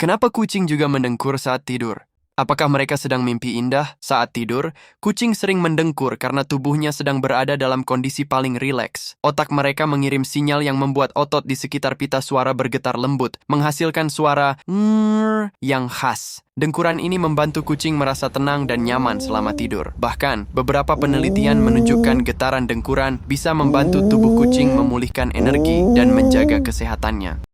Kenapa kucing juga mendengkur saat tidur? Apakah mereka sedang mimpi indah saat tidur? Kucing sering mendengkur karena tubuhnya sedang berada dalam kondisi paling rileks. Otak mereka mengirim sinyal yang membuat otot di sekitar pita suara bergetar lembut, menghasilkan suara "ngrrr" yang khas. Dengkuran ini membantu kucing merasa tenang dan nyaman selama tidur. Bahkan, beberapa penelitian menunjukkan getaran dengkuran bisa membantu tubuh kucing memulihkan energi dan menjaga kesehatannya.